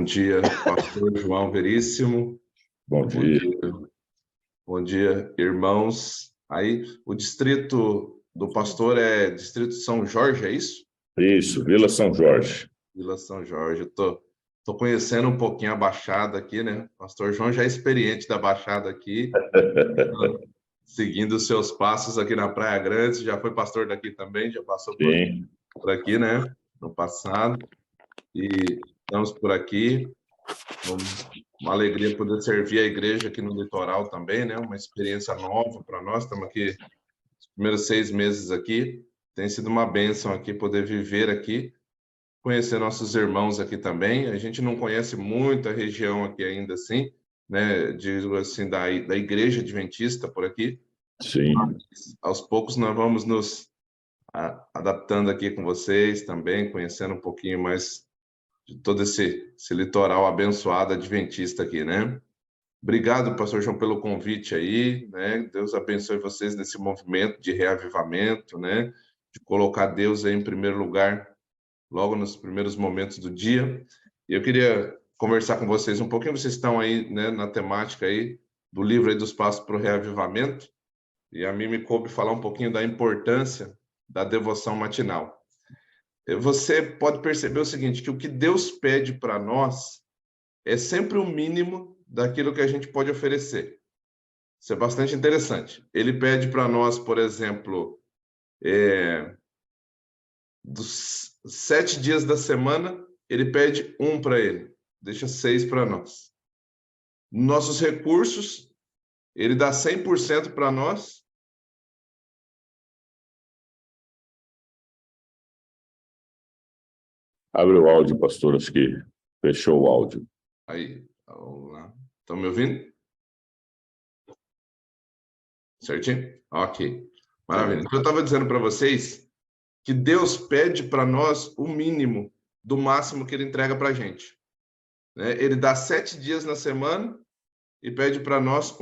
Bom dia, pastor João Veríssimo. Bom dia. Bom dia, irmãos. Aí, o distrito do pastor é distrito São Jorge, é isso? Isso, Vila São Jorge. Vila São Jorge. Tô conhecendo um pouquinho a Baixada aqui, né? O pastor João já é experiente da Baixada aqui, seguindo os seus passos aqui na Praia Grande. Já foi pastor daqui também, já passou por aqui, né? No passado. E estamos por aqui. Uma alegria poder servir a igreja aqui no litoral também, né? Uma experiência nova para nós. Estamos aqui, os primeiros 6 meses aqui. Tem sido uma bênção aqui poder viver aqui, conhecer nossos irmãos aqui também. A gente não conhece muito a região aqui ainda assim, né? Digo assim, da igreja adventista por aqui. Sim. Mas, aos poucos nós vamos nos adaptando aqui com vocês também, conhecendo um pouquinho mais de todo esse litoral abençoado adventista aqui, né? Obrigado, pastor João, pelo convite aí, né? Deus abençoe vocês nesse movimento de reavivamento, né? De colocar Deus aí em primeiro lugar, logo nos primeiros momentos do dia. E eu queria conversar com vocês um pouquinho, vocês estão aí, né, na temática aí do livro aí dos Passos para o Reavivamento, e a mim me coube falar um pouquinho da importância da devoção matinal. Você pode perceber o seguinte, que o que Deus pede para nós é sempre o mínimo daquilo que a gente pode oferecer. Isso é bastante interessante. Ele pede para nós, por exemplo, dos 7 dias da semana, ele pede 1 para ele, deixa 6 para nós. Nossos recursos, ele dá 100% para nós. Abre o áudio, pastor, acho que fechou o áudio. Aí, vamos lá. Estão me ouvindo? Certinho? Ok. Maravilha. Então, eu estava dizendo para vocês que Deus pede para nós o mínimo do máximo que ele entrega para a gente. Né? Ele dá 7 dias na semana e pede para nós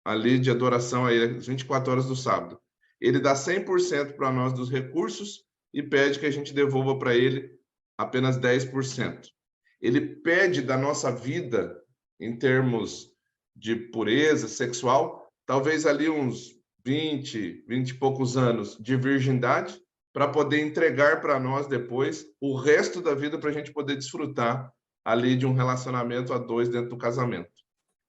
ali de adoração a ele, as 24 horas do sábado. Ele dá 100% para nós dos recursos e pede que a gente devolva para ele apenas 10%. Ele pede da nossa vida, em termos de pureza sexual, talvez ali uns 20 e poucos anos de virgindade, para poder entregar para nós depois o resto da vida para a gente poder desfrutar ali de um relacionamento a 2 dentro do casamento.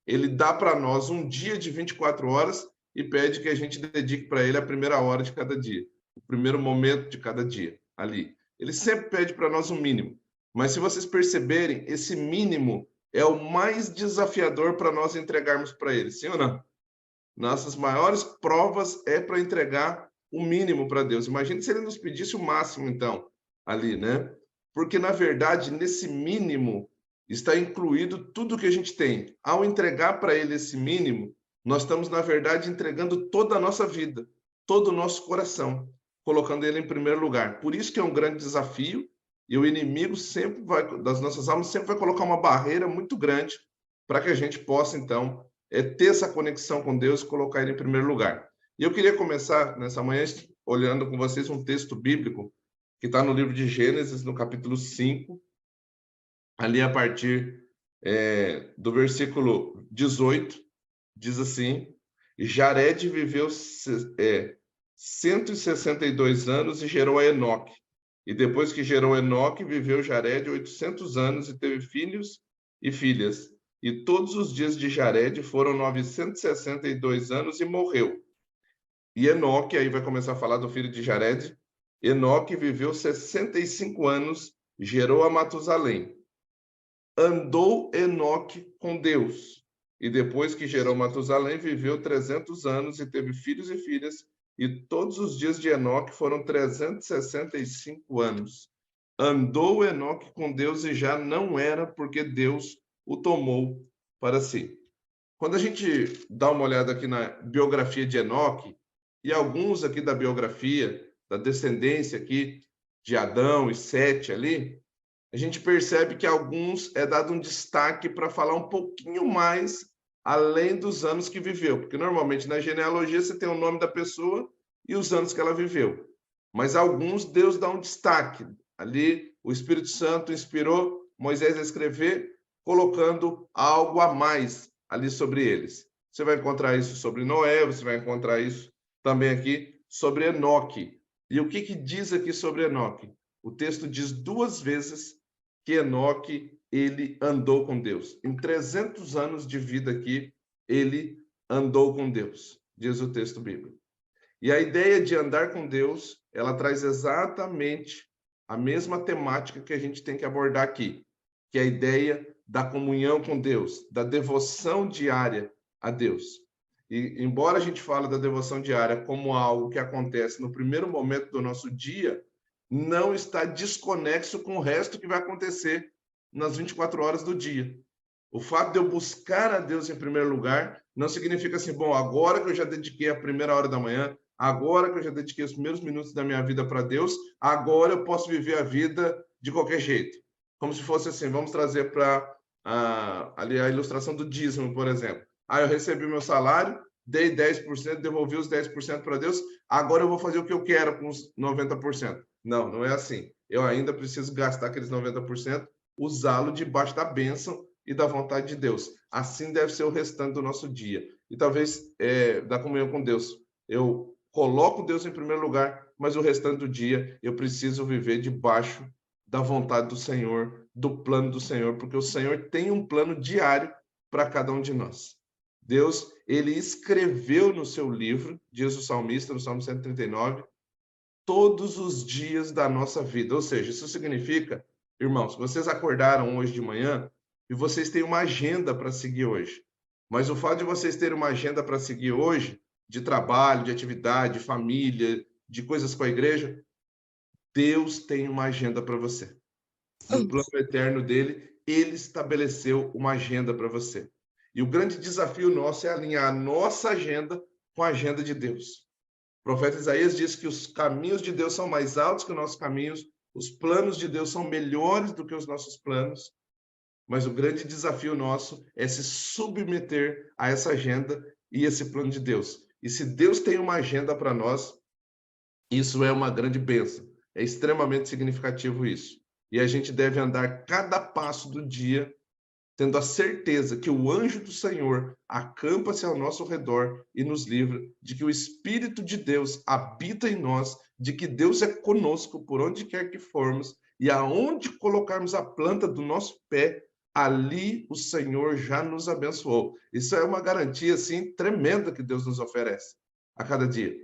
Ele dá para nós um dia de 24 horas e pede que a gente dedique para ele a primeira hora de cada dia, o primeiro momento de cada dia, ali. Ele sempre pede para nós um mínimo. Mas se vocês perceberem, esse mínimo é o mais desafiador para nós entregarmos para ele, sim ou não? Nossas maiores provas é para entregar o mínimo para Deus. Imagine se ele nos pedisse o máximo, então, ali, né? Porque, na verdade, nesse mínimo está incluído tudo que a gente tem. Ao entregar para ele esse mínimo, nós estamos, na verdade, entregando toda a nossa vida, todo o nosso coração, colocando ele em primeiro lugar. Por isso que é um grande desafio, e o inimigo sempre das nossas almas, sempre vai colocar uma barreira muito grande para que a gente possa, então, ter essa conexão com Deus e colocar ele em primeiro lugar. E eu queria começar nessa manhã olhando com vocês um texto bíblico que está no livro de Gênesis, no capítulo 5, ali a partir do versículo 18, diz assim: Jared viveu 162 anos e gerou a Enoque. E depois que gerou Enoque, viveu Jared 800 anos e teve filhos e filhas. E todos os dias de Jared foram 962 anos e morreu. E Enoque, aí vai começar a falar do filho de Jared. Enoque viveu 65 anos, gerou a Matusalém. Andou Enoque com Deus. E depois que gerou Matusalém, viveu 300 anos e teve filhos e filhas. E todos os dias de Enoque foram 365 anos. Andou Enoque com Deus e já não era, porque Deus o tomou para si. Quando a gente dá uma olhada aqui na biografia de Enoque, e alguns aqui da biografia, da descendência aqui de Adão e Sete ali, a gente percebe que alguns é dado um destaque para falar um pouquinho mais além dos anos que viveu, porque normalmente na genealogia você tem o nome da pessoa e os anos que ela viveu. Mas alguns Deus dá um destaque. Ali o Espírito Santo inspirou Moisés a escrever, colocando algo a mais ali sobre eles. Você vai encontrar isso sobre Noé, você vai encontrar isso também aqui sobre Enoque. E o que diz aqui sobre Enoque? O texto diz 2 vezes que Enoque, ele andou com Deus. Em 300 anos de vida aqui, ele andou com Deus, diz o texto bíblico. E a ideia de andar com Deus, ela traz exatamente a mesma temática que a gente tem que abordar aqui, que é a ideia da comunhão com Deus, da devoção diária a Deus. E embora a gente fale da devoção diária como algo que acontece no primeiro momento do nosso dia, não está desconexo com o resto que vai acontecer nas 24 horas do dia. O fato de eu buscar a Deus em primeiro lugar não significa assim, bom, agora que eu já dediquei a primeira hora da manhã, agora que eu já dediquei os primeiros minutos da minha vida para Deus, agora eu posso viver a vida de qualquer jeito. Como se fosse assim, vamos trazer para ali a ilustração do dízimo, por exemplo. Eu recebi meu salário, dei 10%, devolvi os 10% para Deus, agora eu vou fazer o que eu quero com os 90%. Não, não é assim. Eu ainda preciso gastar aqueles 90%, usá-lo debaixo da bênção e da vontade de Deus. Assim deve ser o restante do nosso dia. E talvez da comunhão com Deus. Eu coloco Deus em primeiro lugar, mas o restante do dia eu preciso viver debaixo da vontade do Senhor, do plano do Senhor, porque o Senhor tem um plano diário para cada um de nós. Deus, ele escreveu no seu livro, diz o salmista, no Salmo 139, todos os dias da nossa vida. Ou seja, isso significa, irmãos, vocês acordaram hoje de manhã e vocês têm uma agenda para seguir hoje. Mas o fato de vocês terem uma agenda para seguir hoje, de trabalho, de atividade, de família, de coisas com a igreja, Deus tem uma agenda para você. No plano eterno dele, ele estabeleceu uma agenda para você. E o grande desafio nosso é alinhar a nossa agenda com a agenda de Deus. O profeta Isaías diz que os caminhos de Deus são mais altos que os nossos caminhos, os planos de Deus são melhores do que os nossos planos, mas o grande desafio nosso é se submeter a essa agenda e esse plano de Deus. E se Deus tem uma agenda para nós, isso é uma grande bênção. É extremamente significativo isso. E a gente deve andar cada passo do dia tendo a certeza que o anjo do Senhor acampa-se ao nosso redor e nos livra, de que o Espírito de Deus habita em nós, de que Deus é conosco por onde quer que formos, e aonde colocarmos a planta do nosso pé, ali o Senhor já nos abençoou. Isso é uma garantia assim tremenda que Deus nos oferece a cada dia.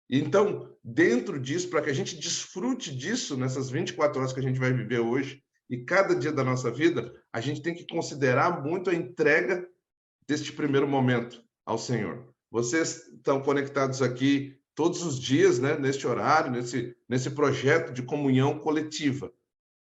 Então, dentro disso, para que a gente desfrute disso nessas 24 horas que a gente vai viver hoje, e cada dia da nossa vida, a gente tem que considerar muito a entrega deste primeiro momento ao Senhor. Vocês estão conectados aqui todos os dias, né, neste horário, nesse projeto de comunhão coletiva.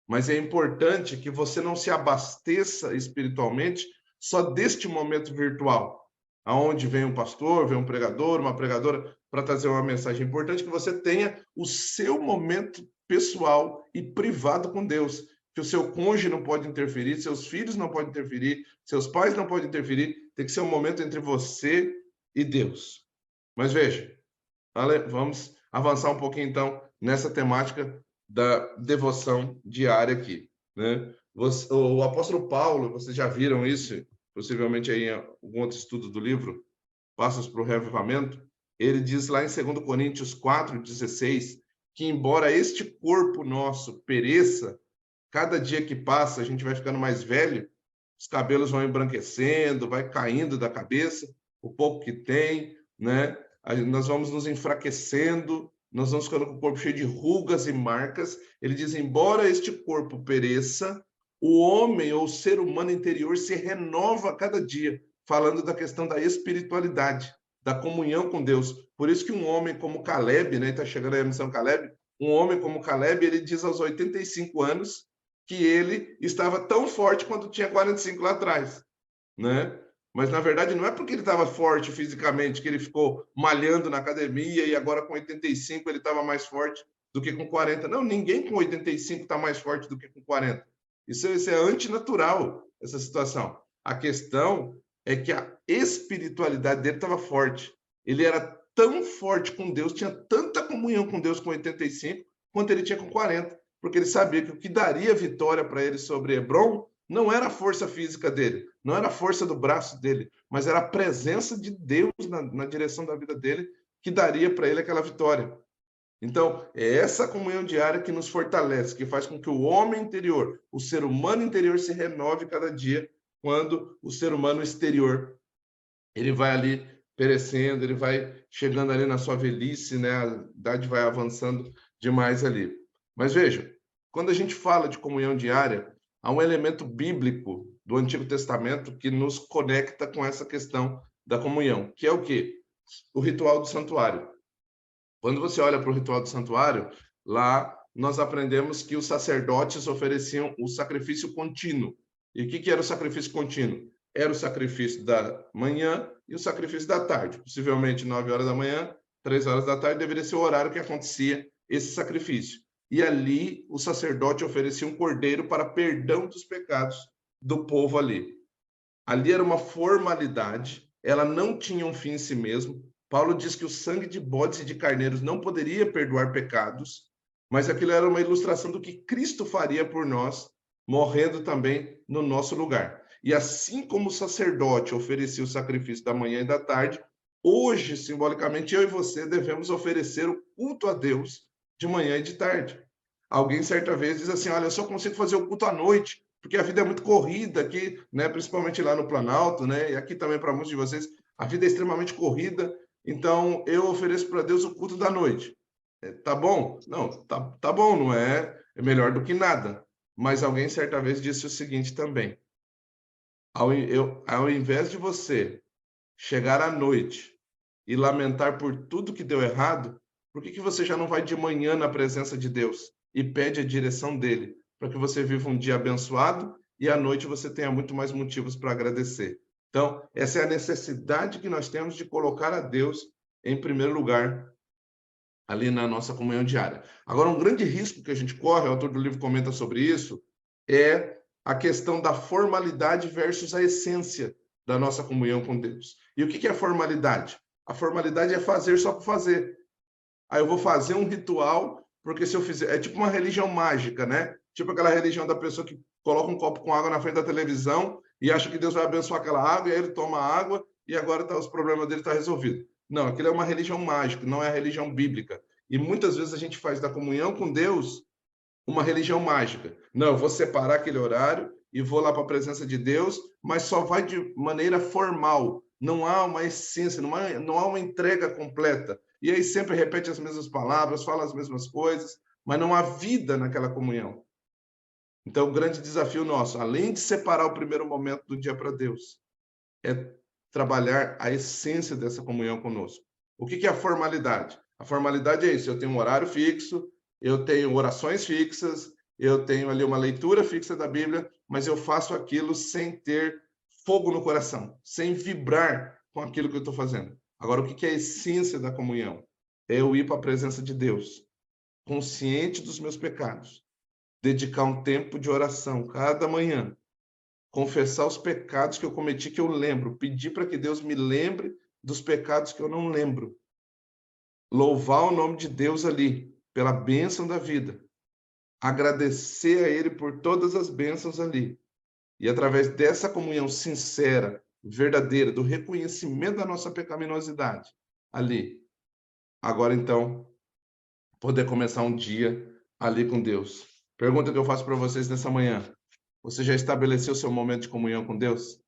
Mas é importante que você não se abasteça espiritualmente só deste momento virtual, aonde vem um pastor, vem um pregador, uma pregadora para trazer uma mensagem. É importante que você tenha o seu momento pessoal e privado com Deus, que o seu cônjuge não pode interferir, seus filhos não podem interferir, seus pais não podem interferir, tem que ser um momento entre você e Deus. Mas veja, vamos avançar um pouquinho então nessa temática da devoção diária aqui, né? O apóstolo Paulo, vocês já viram isso, possivelmente aí em algum outro estudo do livro, Passos para o Reavivamento, ele diz lá em 2 Coríntios 4:16, que embora este corpo nosso pereça, cada dia que passa, a gente vai ficando mais velho, os cabelos vão embranquecendo, vai caindo da cabeça, o pouco que tem, né? Nós vamos nos enfraquecendo, nós vamos ficando com o corpo cheio de rugas e marcas. Ele diz, embora este corpo pereça, o homem ou o ser humano interior se renova a cada dia, falando da questão da espiritualidade, da comunhão com Deus. Por isso que um homem como Caleb, né? Está chegando aí a missão Caleb, um homem como Caleb, ele diz aos 85 anos, que ele estava tão forte quanto tinha 45 lá atrás, né? Mas, na verdade, não é porque ele estava forte fisicamente que ele ficou malhando na academia e agora com 85 ele estava mais forte do que com 40. Não, ninguém com 85 está mais forte do que com 40. Isso é antinatural, essa situação. A questão é que a espiritualidade dele estava forte. Ele era tão forte com Deus, tinha tanta comunhão com Deus com 85, quanto ele tinha com 40. porque ele sabia que o que daria vitória para ele sobre Hebron não era a força física dele, não era a força do braço dele, mas era a presença de Deus na direção da vida dele que daria para ele aquela vitória. Então, é essa comunhão diária que nos fortalece, que faz com que o homem interior, o ser humano interior se renove cada dia, quando o ser humano exterior, ele vai ali perecendo, ele vai chegando ali na sua velhice, né? A idade vai avançando demais ali. Mas veja, quando a gente fala de comunhão diária, há um elemento bíblico do Antigo Testamento que nos conecta com essa questão da comunhão, que é o quê? O ritual do santuário. Quando você olha para o ritual do santuário, lá nós aprendemos que os sacerdotes ofereciam o sacrifício contínuo. E o que era o sacrifício contínuo? Era o sacrifício da manhã e o sacrifício da tarde. Possivelmente 9 horas da manhã, 3 horas da tarde, deveria ser o horário que acontecia esse sacrifício. E ali o sacerdote oferecia um cordeiro para perdão dos pecados do povo ali. Ali era uma formalidade, ela não tinha um fim em si mesmo. Paulo diz que o sangue de bodes e de carneiros não poderia perdoar pecados, mas aquilo era uma ilustração do que Cristo faria por nós, morrendo também no nosso lugar. E assim como o sacerdote oferecia o sacrifício da manhã e da tarde, hoje, simbolicamente, eu e você devemos oferecer o culto a Deus de manhã e de tarde. Alguém certa vez diz assim, olha, eu só consigo fazer o culto à noite, porque a vida é muito corrida aqui, né, principalmente lá no Planalto, né, e aqui também para muitos de vocês, a vida é extremamente corrida, então eu ofereço para Deus o culto da noite. Tá bom? Não, tá bom, não é? É melhor do que nada. Mas alguém certa vez disse o seguinte também, ao invés de você chegar à noite e lamentar por tudo que deu errado, por que você já não vai de manhã na presença de Deus e pede a direção dele, para que você viva um dia abençoado e à noite você tenha muito mais motivos para agradecer? Então, essa é a necessidade que nós temos de colocar a Deus em primeiro lugar ali na nossa comunhão diária. Agora, um grande risco que a gente corre, o autor do livro comenta sobre isso, é a questão da formalidade versus a essência da nossa comunhão com Deus. E o que é a formalidade? A formalidade é fazer só por fazer. Aí eu vou fazer um ritual, porque se eu fizer... É tipo uma religião mágica, né? Tipo aquela religião da pessoa que coloca um copo com água na frente da televisão e acha que Deus vai abençoar aquela água, e aí ele toma água e agora os problemas dele estão resolvidos. Não, aquilo é uma religião mágica, não é a religião bíblica. E muitas vezes a gente faz da comunhão com Deus uma religião mágica. Não, eu vou separar aquele horário e vou lá para a presença de Deus, mas só vai de maneira formal. Não há uma essência, não há uma entrega completa. E aí sempre repete as mesmas palavras, fala as mesmas coisas, mas não há vida naquela comunhão. Então, o grande desafio nosso, além de separar o primeiro momento do dia para Deus, é trabalhar a essência dessa comunhão conosco. O que é a formalidade? A formalidade é isso, eu tenho um horário fixo, eu tenho orações fixas, eu tenho ali uma leitura fixa da Bíblia, mas eu faço aquilo sem ter fogo no coração, sem vibrar com aquilo que eu estou fazendo. Agora, o que é a essência da comunhão? É eu ir para a presença de Deus, consciente dos meus pecados, dedicar um tempo de oração cada manhã, confessar os pecados que eu cometi, que eu lembro, pedir para que Deus me lembre dos pecados que eu não lembro, louvar o nome de Deus ali, pela bênção da vida, agradecer a Ele por todas as bênçãos ali, e através dessa comunhão sincera, verdadeira, do reconhecimento da nossa pecaminosidade ali, agora então, poder começar um dia ali com Deus. Pergunta que eu faço para vocês nessa manhã: você já estabeleceu seu momento de comunhão com Deus?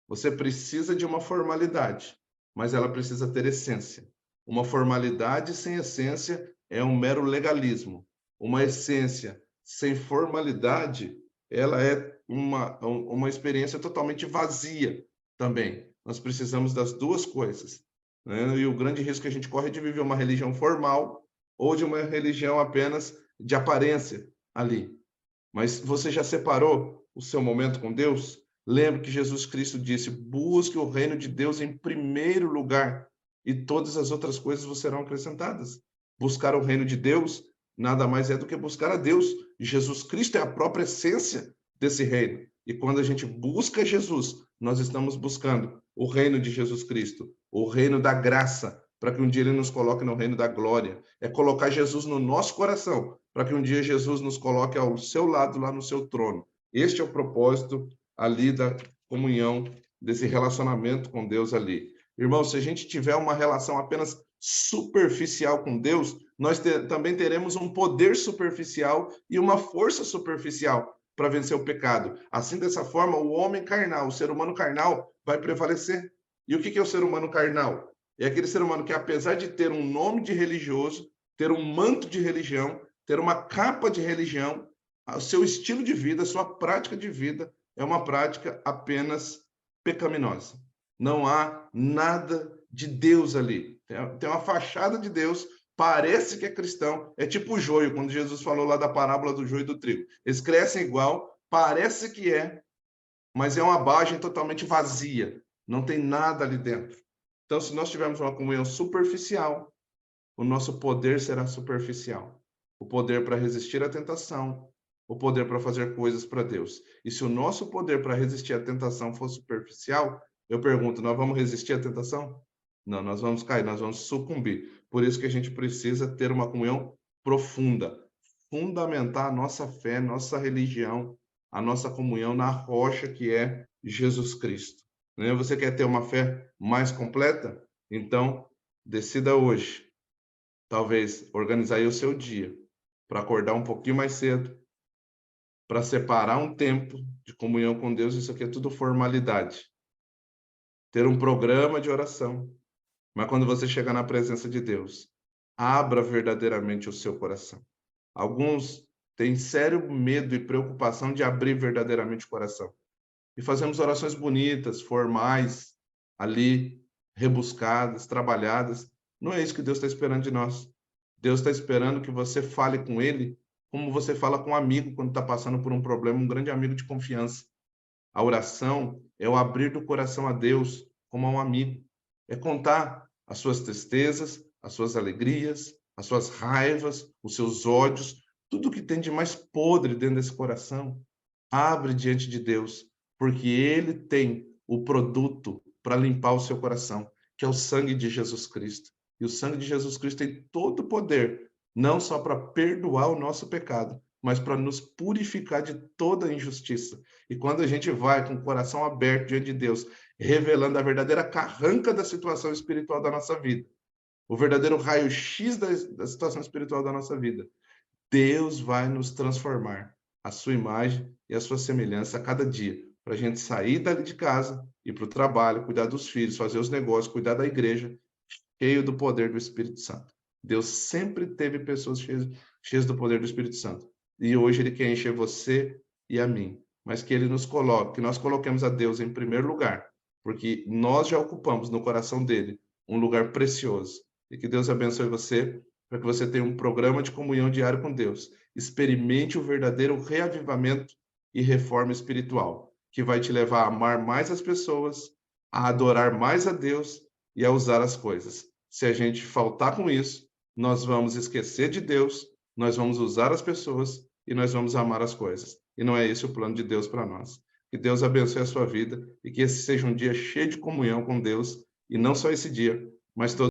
Você precisa de uma formalidade, mas ela precisa ter essência. Uma formalidade sem essência é um mero legalismo. Uma essência sem formalidade, ela é uma experiência totalmente vazia também. Nós precisamos das duas coisas, né? E o grande risco que a gente corre é de viver uma religião formal ou de uma religião apenas de aparência ali. Mas você já separou o seu momento com Deus? Lembre que Jesus Cristo disse: busque o reino de Deus em primeiro lugar e todas as outras coisas vos serão acrescentadas. Buscar o reino de Deus nada mais é do que buscar a Deus. Jesus Cristo é a própria essência desse reino. E quando a gente busca Jesus, nós estamos buscando o reino de Jesus Cristo, o reino da graça, para que um dia ele nos coloque no reino da glória. É colocar Jesus no nosso coração, para que um dia Jesus nos coloque ao seu lado, lá no seu trono. Este é o propósito ali da comunhão, desse relacionamento com Deus ali. Irmão, se a gente tiver uma relação apenas superficial com Deus, nós também teremos um poder superficial e uma força superficial para vencer o pecado. Assim, dessa forma, o homem carnal, o ser humano carnal, vai prevalecer. E o que é o ser humano carnal? É aquele ser humano que, apesar de ter um nome de religioso, ter um manto de religião, ter uma capa de religião, o seu estilo de vida, a sua prática de vida é uma prática apenas pecaminosa. Não há nada de Deus ali. Tem uma fachada de Deus, parece que é cristão. É tipo o joio, quando Jesus falou lá da parábola do joio e do trigo. Eles crescem igual, parece que é, mas é uma bagem totalmente vazia. Não tem nada ali dentro. Então, se nós tivermos uma comunhão superficial, o nosso poder será superficial. O poder para resistir à tentação, o poder para fazer coisas para Deus. E se o nosso poder para resistir à tentação for superficial, eu pergunto, nós vamos resistir à tentação? Não, nós vamos cair, nós vamos sucumbir. Por isso que a gente precisa ter uma comunhão profunda, fundamentar a nossa fé, nossa religião, a nossa comunhão na rocha que é Jesus Cristo. Você quer ter uma fé mais completa? Então, decida hoje, talvez, organizar aí o seu dia, para acordar um pouquinho mais cedo, para separar um tempo de comunhão com Deus. Isso aqui é tudo formalidade. Ter um programa de oração. Mas quando você chegar na presença de Deus, abra verdadeiramente o seu coração. Alguns têm sério medo e preocupação de abrir verdadeiramente o coração. E fazemos orações bonitas, formais, ali, rebuscadas, trabalhadas. Não é isso que Deus está esperando de nós. Deus está esperando que você fale com Ele como você fala com um amigo quando está passando por um problema, um grande amigo de confiança. A oração é o abrir do coração a Deus como a um amigo. É contar as suas tristezas, as suas alegrias, as suas raivas, os seus ódios, tudo que tem de mais podre dentro desse coração. Abre diante de Deus, porque Ele tem o produto para limpar o seu coração, que é o sangue de Jesus Cristo. E o sangue de Jesus Cristo tem todo o poder, não só para perdoar o nosso pecado, mas para nos purificar de toda injustiça. E quando a gente vai com o coração aberto diante de Deus, revelando a verdadeira carranca da situação espiritual da nossa vida, o verdadeiro raio-x da situação espiritual da nossa vida, Deus vai nos transformar a sua imagem e a sua semelhança a cada dia, para a gente sair dali de casa, ir para o trabalho, cuidar dos filhos, fazer os negócios, cuidar da igreja, cheio do poder do Espírito Santo. Deus sempre teve pessoas cheias do poder do Espírito Santo. E hoje Ele quer encher você e a mim. Mas que Ele nos coloque, que nós coloquemos a Deus em primeiro lugar, porque nós já ocupamos no coração dele um lugar precioso. E que Deus abençoe você, para que você tenha um programa de comunhão diário com Deus. Experimente o verdadeiro reavivamento e reforma espiritual, que vai te levar a amar mais as pessoas, a adorar mais a Deus e a usar as coisas. Se a gente faltar com isso, nós vamos esquecer de Deus, nós vamos usar as pessoas e nós vamos amar as coisas. E não é esse o plano de Deus para nós. Que Deus abençoe a sua vida e que esse seja um dia cheio de comunhão com Deus, e não só esse dia, mas todos